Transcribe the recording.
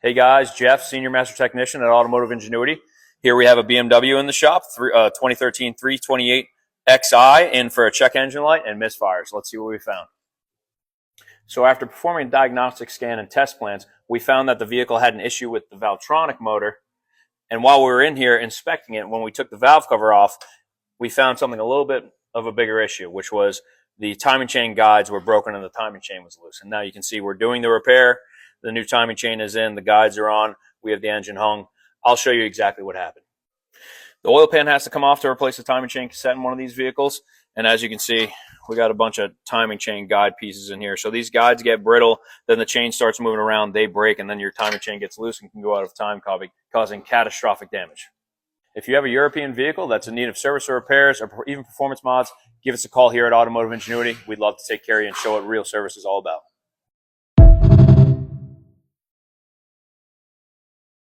Hey guys, Jeff, Senior Master Technician at Automotive Ingenuity. Here we have a BMW in the shop, 2013 328 Xi, in for a check engine light and misfires. Let's see what we found. So after performing a diagnostic scan and test plans, we found that the vehicle had an issue with the valvetronic motor. And while we were in here inspecting it, when we took the valve cover off, we found something a little bit of a bigger issue, which was the timing chain guides were broken and the timing chain was loose. And now you can see we're doing the repair. The new timing chain is in, the guides are on, we have the engine hung. I'll show you exactly what happened. The oil pan has to come off to replace the timing chain cassette in one of these vehicles. And as you can see, we got a bunch of timing chain guide pieces in here. So these guides get brittle, then the chain starts moving around, they break, and then your timing chain gets loose and can go out of time, causing catastrophic damage. If you have a European vehicle that's in need of service or repairs or even performance mods, give us a call here at Automotive Ingenuity. We'd love to take care of you and show what real service is all about.